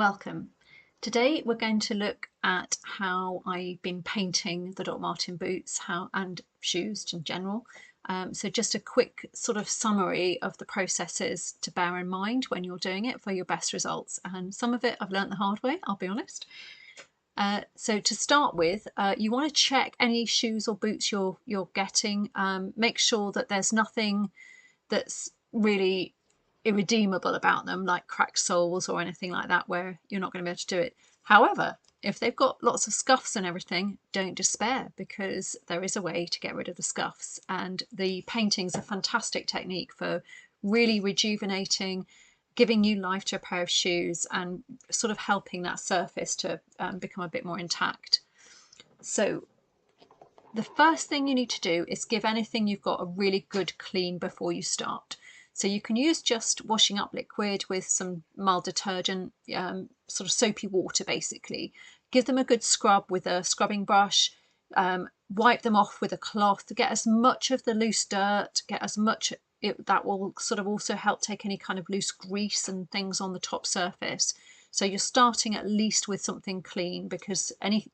Welcome. Today we're going to look at how I've been painting the Doc Marten boots and shoes in general. So just a quick sort of summary of the processes to bear in mind when you're doing it for your best results. And some of it I've learnt the hard way, I'll be honest. So to start with, you want to check any shoes or boots you're getting. Make sure that there's nothing that's really irredeemable about them, like cracked soles or anything like that, where you're not going to be able to do it. However, if they've got lots of scuffs and everything, don't despair, because there is a way to get rid of the scuffs, and the painting's a fantastic technique for really rejuvenating, giving new life to a pair of shoes and sort of helping that surface to become a bit more intact. So the first thing you need to do is give anything you've got a really good clean before you start. So you can use just washing up liquid with some mild detergent, sort of soapy water basically. Give them a good scrub with a scrubbing brush, wipe them off with a cloth to get as much of the loose dirt, get as much, that will sort of also help take any kind of loose grease and things on the top surface. So you're starting at least with something clean, because any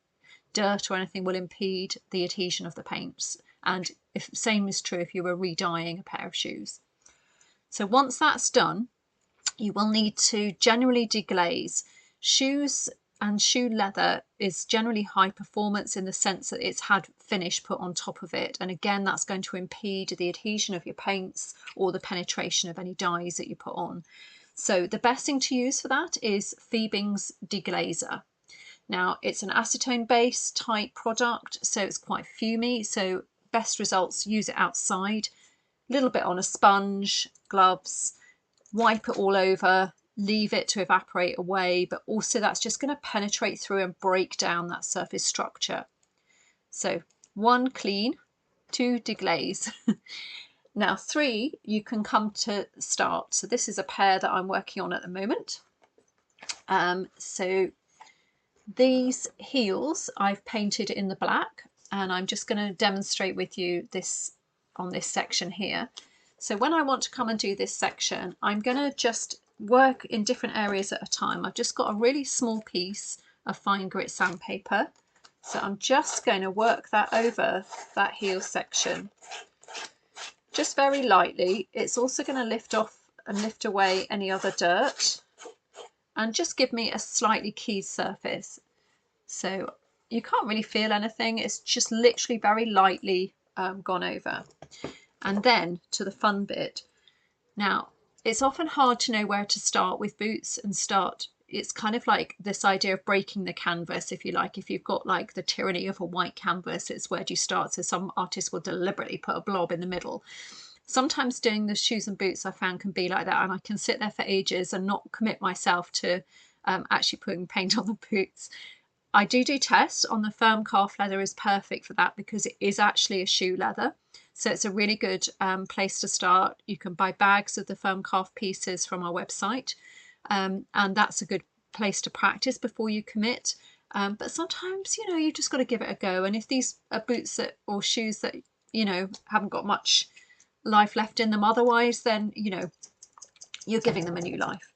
dirt or anything will impede the adhesion of the paints. And same is true if you were re-dyeing a pair of shoes. So once that's done, you will need to generally deglaze. Shoes and shoe leather is generally high performance in the sense that it's had finish put on top of it. And again, that's going to impede the adhesion of your paints or the penetration of any dyes that you put on. So the best thing to use for that is Fiebing's Deglazer. Now, it's an acetone-based type product, so it's quite fumey. So best results, use it outside. Little bit on a sponge, gloves, wipe it all over, leave it to evaporate away, but also that's just going to penetrate through and break down that surface structure. So 1, clean, 2, deglaze. Now 3, you can come to start. So this is a pair that I'm working on at the moment. So these heels I've painted in the black, and I'm just going to demonstrate with you this on this section here. So when I want to come and do this section, I'm going to just work in different areas at a time. I've just got a really small piece of fine grit sandpaper, so I'm just going to work that over that heel section just very lightly. It's also going to lift off and lift away any other dirt and just give me a slightly keyed surface. So you can't really feel anything, it's just literally very lightly gone over. And then to the fun bit. Now, it's often hard to know where to start with boots and it's kind of like this idea of breaking the canvas, if you like. If you've got like the tyranny of a white canvas, it's where do you start? So some artists will deliberately put a blob in the middle. Sometimes doing the shoes and boots I found can be like that, and I can sit there for ages and not commit myself to actually putting paint on the boots. I do tests on the firm calf leather is perfect for that, because it is actually a shoe leather. So it's a really good place to start. You can buy bags of the firm calf pieces from our website, and that's a good place to practice before you commit. But sometimes, you know, you just got to give it a go. And if these are boots or shoes that, you know, haven't got much life left in them otherwise, then, you know, you're giving them a new life.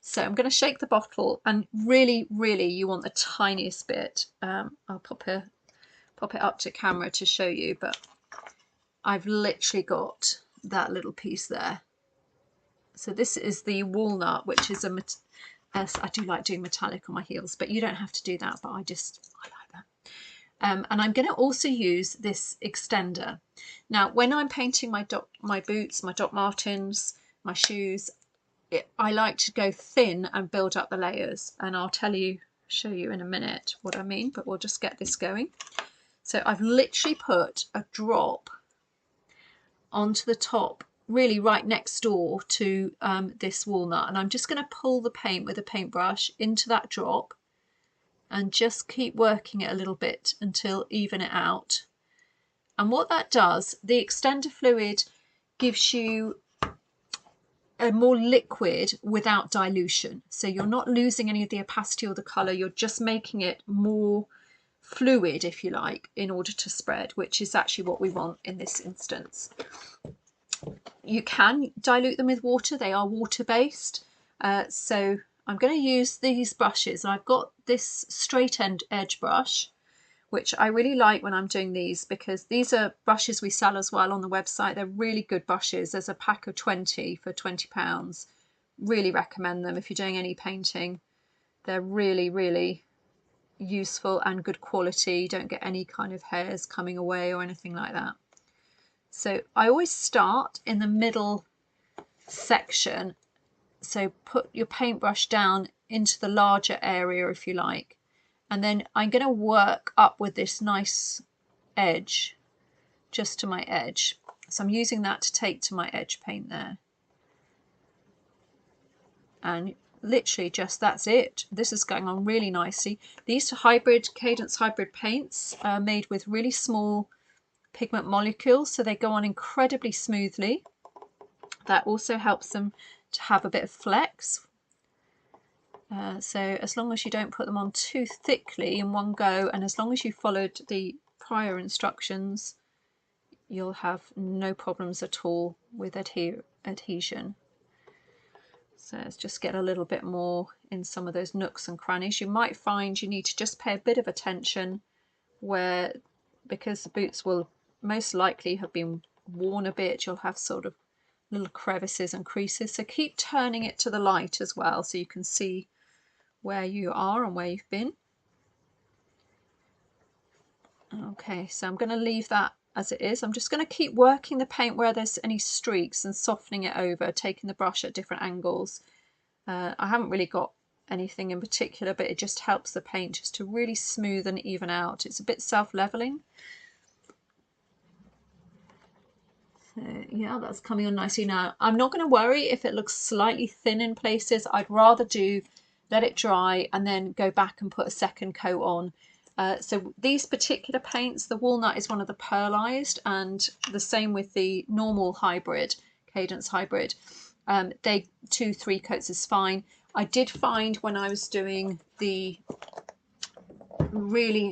So I'm going to shake the bottle, and really, really, you want the tiniest bit. I'll pop it up to camera to show you, but I've literally got that little piece there. So this is the walnut, which is I do like doing metallic on my heels, but you don't have to do that, but I like that. And I'm going to also use this extender. Now, when I'm painting my boots, my Doc Martens, my shoes, I like to go thin and build up the layers, and I'll show you in a minute what I mean, but we'll just get this going. So I've literally put a drop onto the top, really right next door to this walnut, and I'm just going to pull the paint with a paintbrush into that drop and just keep working it a little bit until even it out. And what that does, the extender fluid gives you a more liquid without dilution, so you're not losing any of the opacity or the colour, you're just making it more fluid, if you like, in order to spread, which is actually what we want in this instance. You can dilute them with water, they are water based, so I'm going to use these brushes. I've got this straight edge brush, which I really like when I'm doing these, because these are brushes we sell as well on the website. They're really good brushes. There's a pack of 20 for £20. Really recommend them if you're doing any painting. They're really, really useful and good quality. You don't get any kind of hairs coming away or anything like that. So I always start in the middle section. So put your paintbrush down into the larger area if you like, and then I'm going to work up with this nice edge just to my edge. So I'm using that to take to my edge paint there, and literally just that's it. This is going on really nicely. These Cadence hybrid paints are made with really small pigment molecules, so they go on incredibly smoothly. That also helps them to have a bit of flex. So as long as you don't put them on too thickly in one go, and as long as you followed the prior instructions, you'll have no problems at all with adhesion. So let's just get a little bit more in some of those nooks and crannies. You might find you need to just pay a bit of attention where, because the boots will most likely have been worn a bit, you'll have sort of little crevices and creases. So keep turning it to the light as well, so you can see where you are and where you've been. Okay, so I'm going to leave that as it is. I'm just going to keep working the paint where there's any streaks and softening it over, taking the brush at different angles. I haven't really got anything in particular, but it just helps the paint just to really smooth and even out. It's a bit self-leveling. So yeah, that's coming on nicely now. I'm not going to worry if it looks slightly thin in places. I'd rather let it dry and then go back and put a second coat on. So these particular paints, the walnut is one of the pearlized, and the same with the normal hybrid, Cadence hybrid. They 2-3 coats is fine. I did find when I was doing I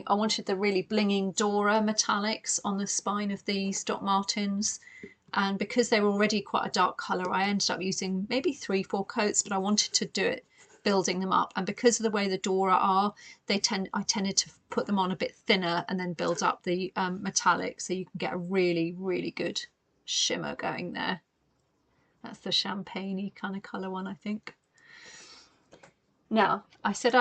wanted the really blinging Dora metallics on the spine of these Doc Martens, and because they were already quite a dark colour, I ended up using maybe 3-4 coats, but I wanted to do it building them up, and because of the way the Dora are, I tended to put them on a bit thinner and then build up the metallic, so you can get a really, really good shimmer going there. That's the champagne-y kind of colour one, I think. Now, I said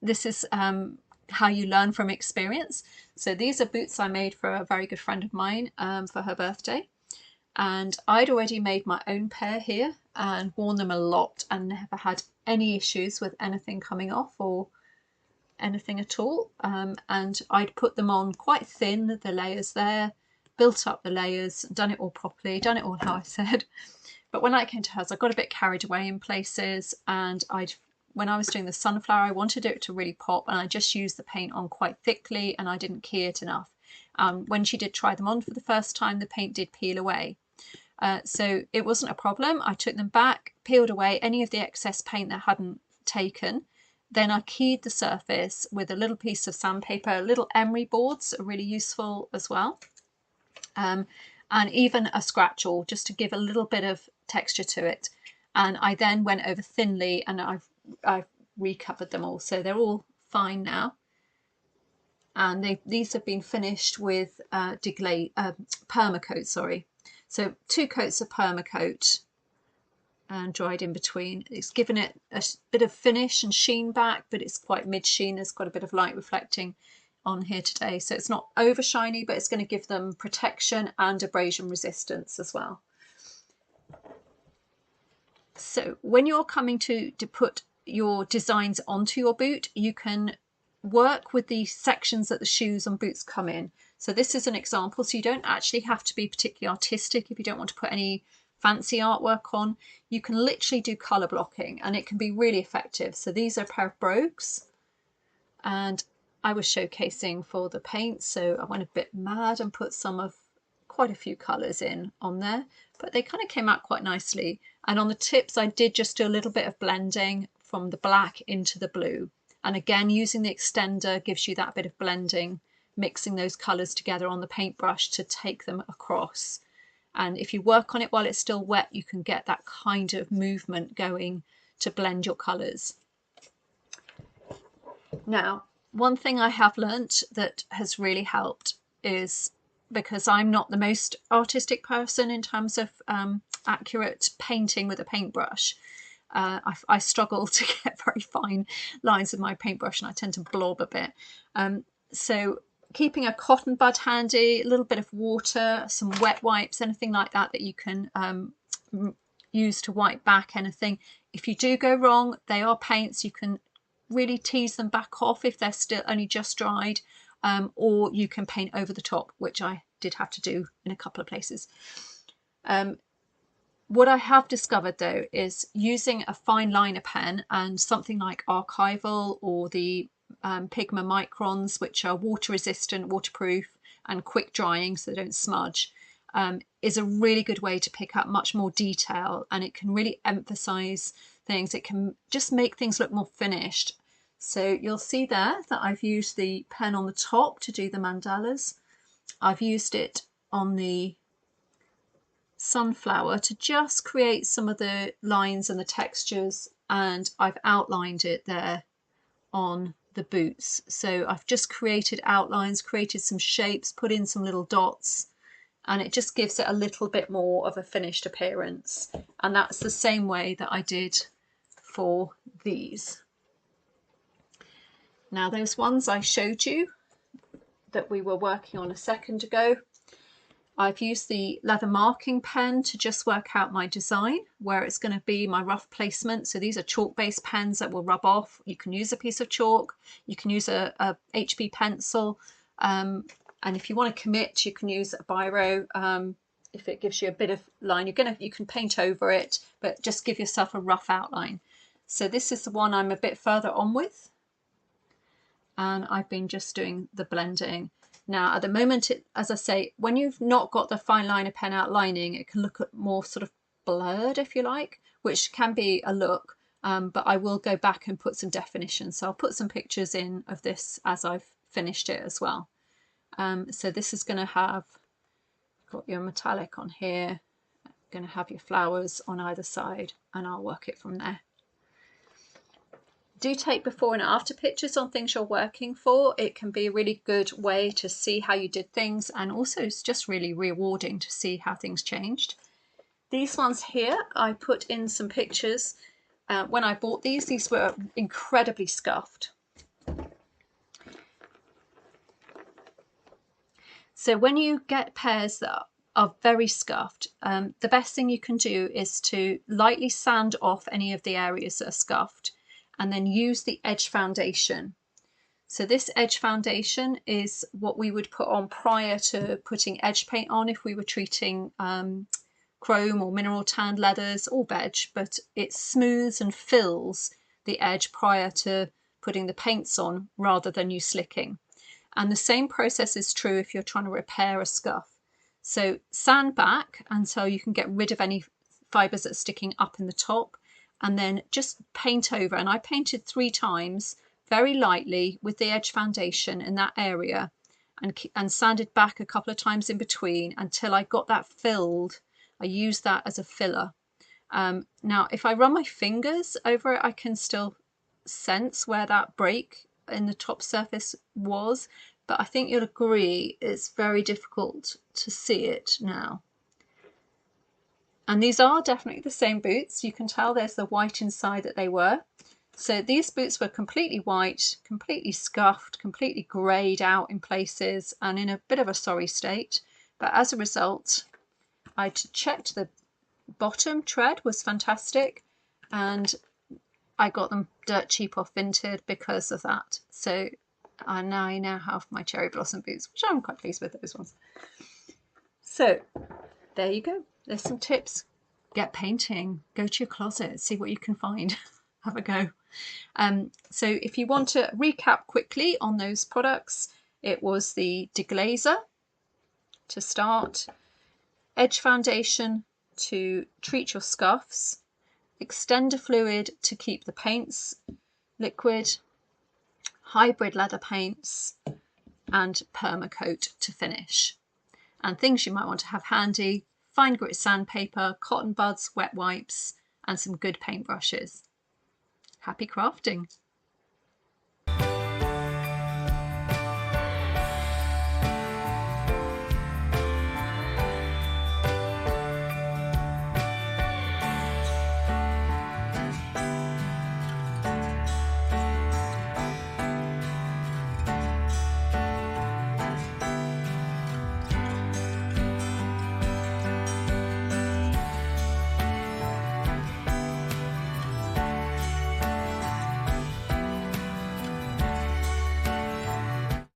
this is how you learn from experience. So these are boots I made for a very good friend of mine for her birthday. And I'd already made my own pair here and worn them a lot and never had any issues with anything coming off or anything at all. And I'd put them on quite thin, the layers there, built up the layers, done it all properly, done it all how I said. But when I came to hers, I got a bit carried away in places, and when I was doing the sunflower, I wanted it to really pop, and I just used the paint on quite thickly, and I didn't key it enough. When she did try them on for the first time, the paint did peel away. So it wasn't a problem. I took them back, peeled away any of the excess paint that hadn't taken. Then I keyed the surface with a little piece of sandpaper. Little emery boards are really useful as well. And even a scratch awl, just to give a little bit of texture to it. And I then went over thinly, and I've recovered them all. So they're all fine now. And these have been finished with permacoat, sorry. So 2 coats of permacoat and dried in between. It's given it a bit of finish and sheen back, but it's quite mid-sheen. There's quite a bit of light reflecting on here today. So it's not over shiny, but it's going to give them protection and abrasion resistance as well. So when you're coming to put your designs onto your boot, you can work with the sections that the shoes and boots come in. So this is an example. So you don't actually have to be particularly artistic if you don't want to put any fancy artwork on. You can literally do colour blocking, and it can be really effective. So these are a pair of brogues, and I was showcasing for the paint, so I went a bit mad and put quite a few colours in on there, but they kind of came out quite nicely. And on the tips, I did just do a little bit of blending from the black into the blue. And again, using the extender gives you that bit of blending, mixing those colours together on the paintbrush to take them across. And if you work on it while it's still wet, you can get that kind of movement going to blend your colours. Now, one thing I have learnt that has really helped is, because I'm not the most artistic person in terms of accurate painting with a paintbrush, I struggle to get very fine lines with my paintbrush, and I tend to blob a bit. So keeping a cotton bud handy, a little bit of water, some wet wipes, anything like that that you can use to wipe back anything. If you do go wrong, they are paints, you can really tease them back off if they're still only just dried, or you can paint over the top, which I did have to do in a couple of places. What I have discovered though is using a fine liner pen and something like Archival or the Pigma Microns, which are water resistant, waterproof and quick drying so they don't smudge, is a really good way to pick up much more detail, and it can really emphasize things. It can just make things look more finished. So you'll see there that I've used the pen on the top to do the mandalas. I've used it on the sunflower to just create some of the lines and the textures, and I've outlined it there on the boots. So I've just created outlines, created some shapes, put in some little dots, and it just gives it a little bit more of a finished appearance. And that's the same way that I did for these. Now, those ones I showed you that we were working on a second ago, I've used the leather marking pen to just work out my design, where it's going to be my rough placement. So these are chalk-based pens that will rub off. You can use a piece of chalk, you can use a HB pencil, and if you want to commit, you can use a biro. If it gives you a bit of line, you can paint over it, but just give yourself a rough outline. So this is the one I'm a bit further on with, and I've been just doing the blending. Now, at the moment, as I say, when you've not got the fine liner pen outlining, it can look more sort of blurred, if you like, which can be a look, but I will go back and put some definition. So I'll put some pictures in of this as I've finished it as well. So this is going to have, got your metallic on here, going to have your flowers on either side, and I'll work it from there. Do take before and after pictures on things you're working for. It can be a really good way to see how you did things, and also it's just really rewarding to see how things changed. These ones here, I put in some pictures. When I bought these were incredibly scuffed. So when you get pairs that are very scuffed, the best thing you can do is to lightly sand off any of the areas that are scuffed, and then use the edge foundation. So this edge foundation is what we would put on prior to putting edge paint on if we were treating chrome or mineral tanned leathers or beige, but it smooths and fills the edge prior to putting the paints on rather than you slicking. And the same process is true if you're trying to repair a scuff. So sand back until you can get rid of any fibres that are sticking up in the top, and then just paint over. And I painted 3 times very lightly with the edge foundation in that area, and sanded back a couple of times in between until I got that filled. I used that as a filler. Now, if I run my fingers over it, I can still sense where that break in the top surface was, but I think you'll agree it's very difficult to see it now. And these are definitely the same boots. You can tell there's the white inside that they were. So these boots were completely white, completely scuffed, completely greyed out in places, and in a bit of a sorry state. But as a result, I checked the bottom tread was fantastic, and I got them dirt cheap off Vinted because of that. So I now have my cherry blossom boots, which I'm quite pleased with, those ones. So there you go. There's some tips. Get painting. Go to your closet. See what you can find. Have a go. So if you want to recap quickly on those products, it was the deglazer to start, edge foundation to treat your scuffs, extender fluid to keep the paints liquid, hybrid leather paints, and permacoat to finish. And things you might want to have handy: fine grit sandpaper, cotton buds, wet wipes, and some good paintbrushes. Happy crafting!